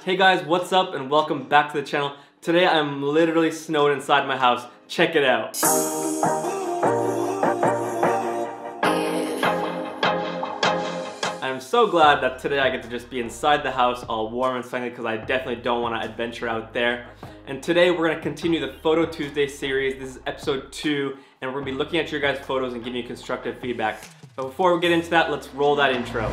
Hey guys, what's up and welcome back to the channel. Today I'm literally snowed inside my house. Check it out. I'm so glad that today I get to just be inside the house all warm and sunny because I definitely don't want to adventure out there. And today we're going to continue the Photo Tuesday series. This is episode 2 and we're going to be looking at your guys' photos and giving you constructive feedback. But before we get into that, let's roll that intro.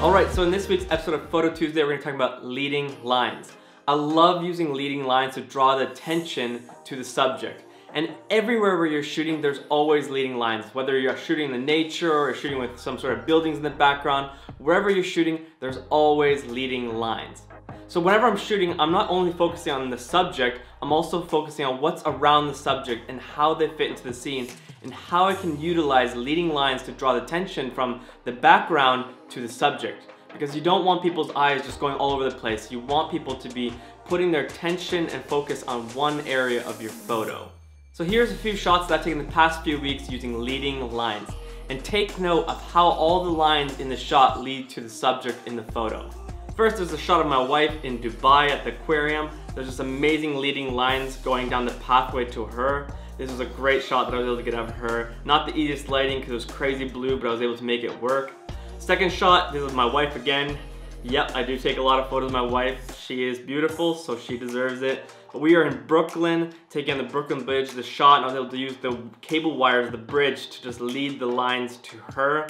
Alright, so in this week's episode of Photo Tuesday, we're going to talk about leading lines. I love using leading lines to draw the attention to the subject. And everywhere where you're shooting, there's always leading lines. Whether you're shooting in nature or shooting with some sort of buildings in the background, wherever you're shooting, there's always leading lines. So whenever I'm shooting, I'm not only focusing on the subject, I'm also focusing on what's around the subject and how they fit into the scene and how I can utilize leading lines to draw the attention from the background to the subject. Because you don't want people's eyes just going all over the place. You want people to be putting their attention and focus on one area of your photo. So here's a few shots that I've taken the past few weeks using leading lines. And take note of how all the lines in the shot lead to the subject in the photo. First, there's a shot of my wife in Dubai at the aquarium. There's just amazing leading lines going down the pathway to her. This was a great shot that I was able to get out of her. Not the easiest lighting because it was crazy blue, but I was able to make it work. Second shot, this is my wife again. Yep, I do take a lot of photos of my wife. She is beautiful, so she deserves it. But we are in Brooklyn, taking the Brooklyn Bridge, the shot, and I was able to use the cable wires of the bridge to just lead the lines to her.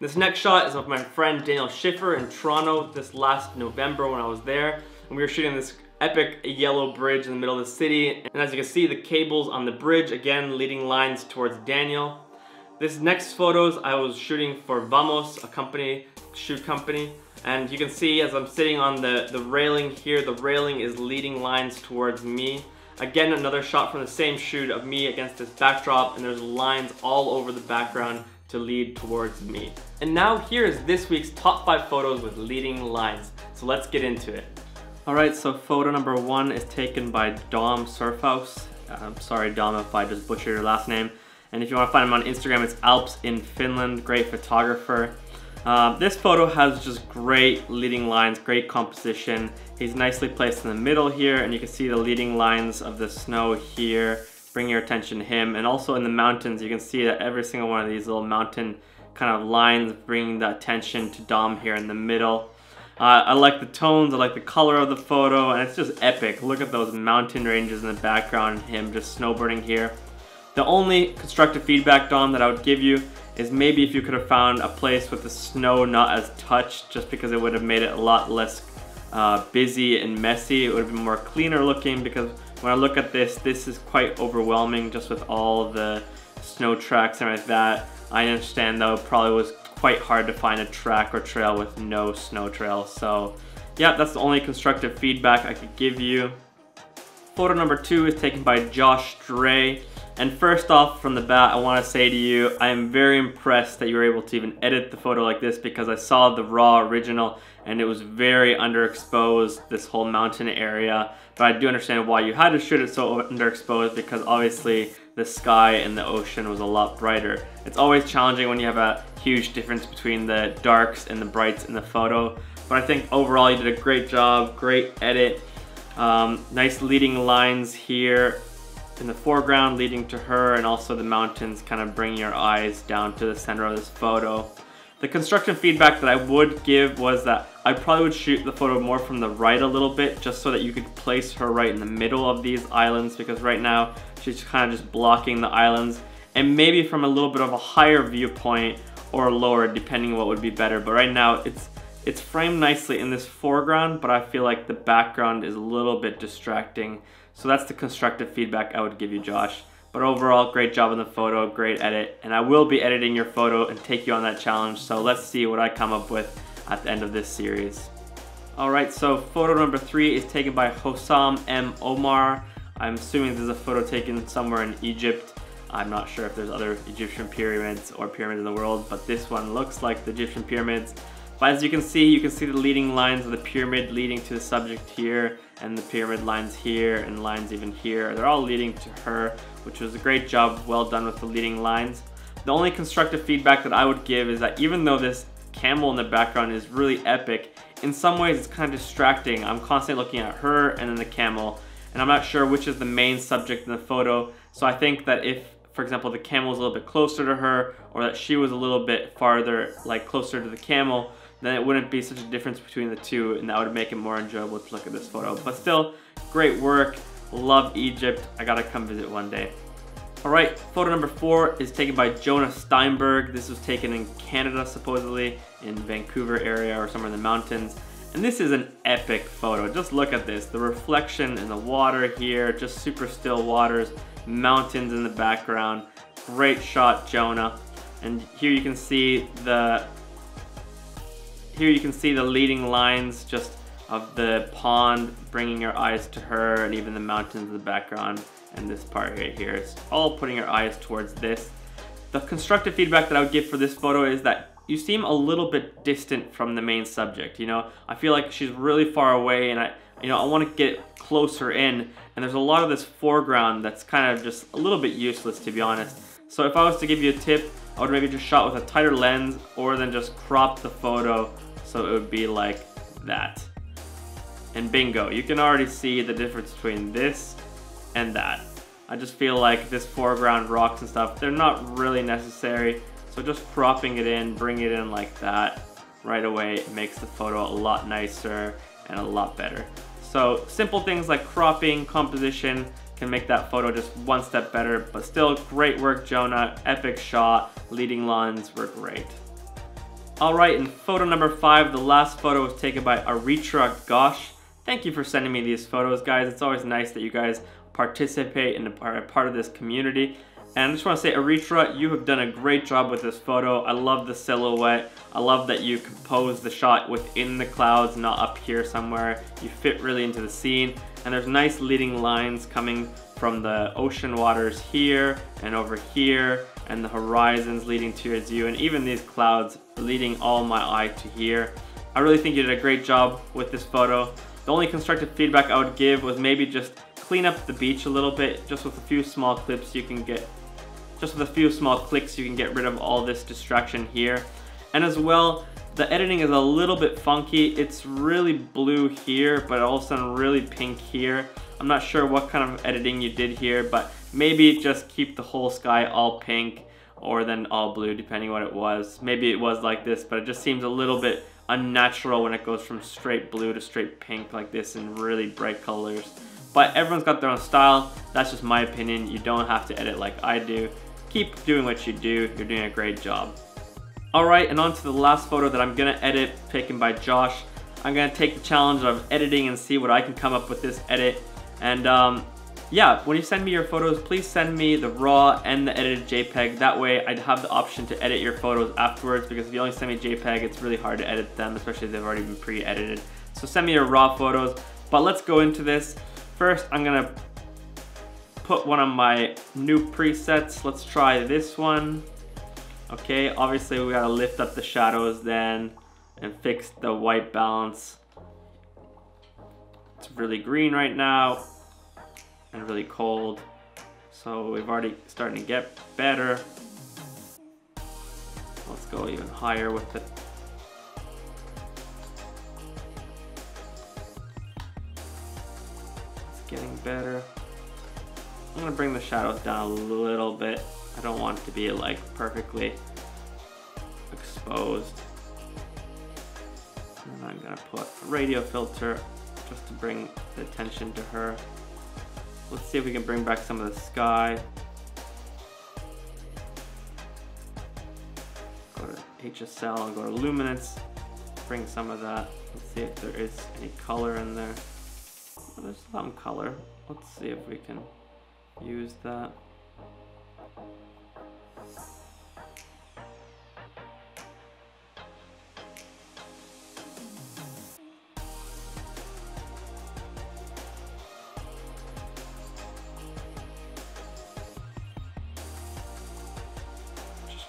This next shot is of my friend Daniel Schiffer in Toronto this last November when I was there. And we were shooting this epic yellow bridge in the middle of the city. And as you can see, the cables on the bridge, again, leading lines towards Daniel. This next photos I was shooting for Vamos, a shoe company. And you can see as I'm sitting on the railing here, the railing is leading lines towards me. Again, another shot from the same shoot of me against this backdrop, and there's lines all over the background to lead towards me. And now here is this week's top 5 photos with leading lines. So let's get into it. Alright, so photo number 1 is taken by Dom Surfhouse. I'm sorry Dom if I just butchered your last name. And if you want to find him on Instagram, it's Alps in Finland, great photographer. This photo has just great leading lines, great composition. He's nicely placed in the middle here, and you can see the leading lines of the snow here. Bring your attention to him, and also in the mountains you can see that every single one of these little mountain kind of lines bringing the attention to Dom here in the middle. I like the tones, I like the color of the photo, and it's just epic. Look at those mountain ranges in the background and him just snowbirding here. The only constructive feedback, Dom, that I would give you is maybe if you could have found a place with the snow not as touched, just because it would have made it a lot less busy and messy. It would have been more cleaner looking, because when I look at this is quite overwhelming just with all the snow tracks and like that. I understand though, it probably was quite hard to find a track or trail with no snow trail. So yeah, that's the only constructive feedback I could give you. Photo number 2 is taken by Josh Dre. And first off, from the bat, I want to say to you, I am very impressed that you were able to even edit the photo like this, because I saw the raw original and it was very underexposed, this whole mountain area. But I do understand why you had to shoot it so underexposed, because obviously the sky and the ocean was a lot brighter. It's always challenging when you have a huge difference between the darks and the brights in the photo. But I think overall you did a great job, great edit. Nice leading lines here in the foreground leading to her, and also the mountains kind of bring your eyes down to the center of this photo. The constructive feedback that I would give was that I probably would shoot the photo more from the right a little bit, just so that you could place her right in the middle of these islands, because right now she's kind of just blocking the islands, and maybe from a little bit of a higher viewpoint or lower, depending what would be better. But right now it's framed nicely in this foreground, but I feel like the background is a little bit distracting. So that's the constructive feedback I would give you, Josh. But overall, great job on the photo, great edit. And I will be editing your photo and take you on that challenge. So let's see what I come up with at the end of this series. Alright, so photo number 3 is taken by Hossam M. Omar. I'm assuming this is a photo taken somewhere in Egypt. I'm not sure if there's other Egyptian pyramids or pyramids in the world, but this one looks like the Egyptian pyramids. But as you can see the leading lines of the pyramid leading to the subject here, and the pyramid lines here, and lines even here. They're all leading to her, which was a great job, well done with the leading lines. The only constructive feedback that I would give is that even though this camel in the background is really epic, in some ways it's kind of distracting. I'm constantly looking at her and then the camel, and I'm not sure which is the main subject in the photo. So I think that if, for example, the camel was a little bit closer to her, or that she was a little bit farther, like closer to the camel, then it wouldn't be such a difference between the two, and that would make it more enjoyable to look at this photo. But still, great work. Love Egypt. I gotta come visit one day. All right, photo number 4 is taken by Jonah Steinberg. This was taken in Canada, supposedly, in Vancouver area or somewhere in the mountains. And this is an epic photo. Just look at this. The reflection in the water here, just super still waters, mountains in the background. Great shot, Jonah. And here you can see the leading lines just of the pond, bringing your eyes to her, and even the mountains in the background. And this part right here is all putting your eyes towards this. The constructive feedback that I would give for this photo is that you seem a little bit distant from the main subject. You know, I feel like she's really far away, and I want to get closer in. And there's a lot of this foreground that's kind of just a little bit useless, to be honest. So if I was to give you a tip, I would maybe just shot with a tighter lens, or then just crop the photo so it would be like that. And bingo, you can already see the difference between this and that. I just feel like this foreground rocks and stuff, they're not really necessary. So just cropping it in, bring it in like that right away makes the photo a lot nicer and a lot better. So simple things like cropping, composition can make that photo just one step better, but still great work, Jonah. Epic shot, leading lines were great. All right, in photo number 5, the last photo was taken by Aritra Gosh. Thank you for sending me these photos, guys. It's always nice that you guys participate and are a part of this community. And I just want to say, Aritra, you have done a great job with this photo. I love the silhouette. I love that you composed the shot within the clouds, not up here somewhere. You fit really into the scene. And there's nice leading lines coming from the ocean waters here and over here, and the horizons leading towards you, and even these clouds leading all my eye to here. I really think you did a great job with this photo. The only constructive feedback I would give was maybe just clean up the beach a little bit, just with a few small clips you can get, just with a few small clicks you can get rid of all this distraction here. And as well, the editing is a little bit funky. It's really blue here, but all of a sudden really pink here. I'm not sure what kind of editing you did here, but maybe just keep the whole sky all pink, or then all blue, depending what it was. Maybe it was like this, but it just seems a little bit unnatural when it goes from straight blue to straight pink like this in really bright colors. But everyone's got their own style. That's just my opinion. You don't have to edit like I do. Keep doing what you do. You're doing a great job. All right, and on to the last photo that I'm gonna edit, taken by Josh. I'm gonna take the challenge of editing and see what I can come up with this edit. And yeah, when you send me your photos, please send me the raw and the edited JPEG. That way I'd have the option to edit your photos afterwards, because if you only send me JPEG, it's really hard to edit them, especially if they've already been pre-edited. So send me your raw photos. But let's go into this. First, I'm gonna put one of my new presets. Let's try this one. Okay, obviously we gotta lift up the shadows then and fix the white balance. It's really green right now and really cold, so we've already starting to get better. Let's go even higher with it. It's getting better. I'm gonna bring the shadows down a little bit. I don't want it to be like perfectly exposed. And I'm gonna put a radio filter just to bring the attention to her. Let's see if we can bring back some of the sky. Go to HSL and go to luminance. Bring some of that. Let's see if there is any color in there. Oh, there's some color. Let's see if we can use that.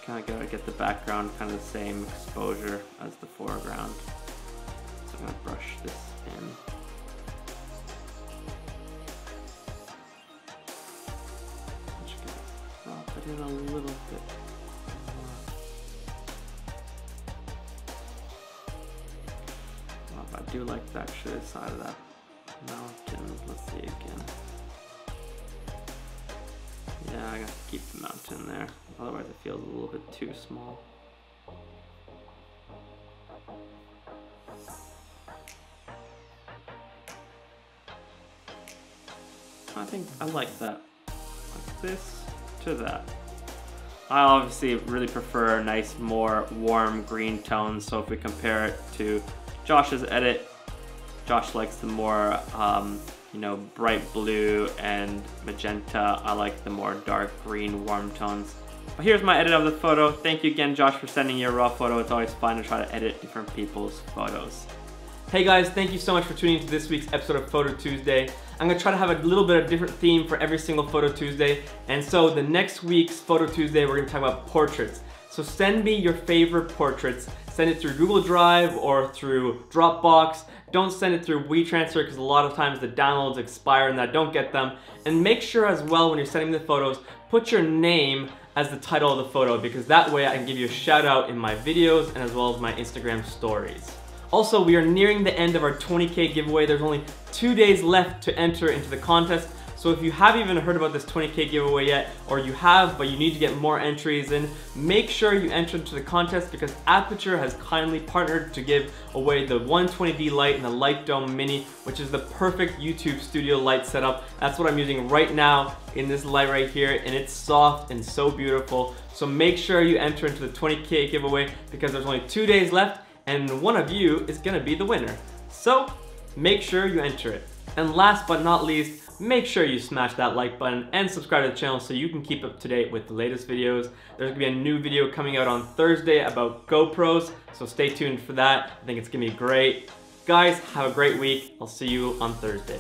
kind of gotta get the background kind of the same exposure as the foreground. So I'm gonna brush this in. Just gonna drop it in a little bit more. Well, I do like actually the side of that mountain. Let's see again. Yeah, I got to keep the mountain there. Otherwise it feels a little bit too small. I think I like that. Like this to that. I obviously really prefer a nice, more warm green tone. So if we compare it to Josh's edit, Josh likes the more, you know, bright blue and magenta. I like the more dark green, warm tones. But here's my edit of the photo. Thank you again, Josh, for sending your raw photo. It's always fun to try to edit different people's photos. Hey guys, thank you so much for tuning into this week's episode of Photo Tuesday. I'm gonna try to have a little bit of different theme for every single Photo Tuesday. And so the next week's Photo Tuesday, we're gonna talk about portraits. So send me your favorite portraits. Send it through Google Drive or through Dropbox. Don't send it through WeTransfer because a lot of times the downloads expire and I don't get them. And make sure as well when you're sending the photos, put your name as the title of the photo because that way I can give you a shout out in my videos and as well as my Instagram stories. Also, we are nearing the end of our 20K giveaway. There's only 2 days left to enter into the contest. So if you haven't even heard about this 20K giveaway yet, or you have, but you need to get more entries in, make sure you enter into the contest because Aputure has kindly partnered to give away the 120D light and the Light Dome Mini, which is the perfect YouTube studio light setup. That's what I'm using right now in this light right here, and it's soft and so beautiful. So make sure you enter into the 20K giveaway because there's only 2 days left, and one of you is gonna be the winner. So make sure you enter it. And last but not least, make sure you smash that like button and subscribe to the channel so you can keep up to date with the latest videos. There's gonna be a new video coming out on Thursday about GoPros, so stay tuned for that. I think it's gonna be great. Guys, have a great week. I'll see you on Thursday.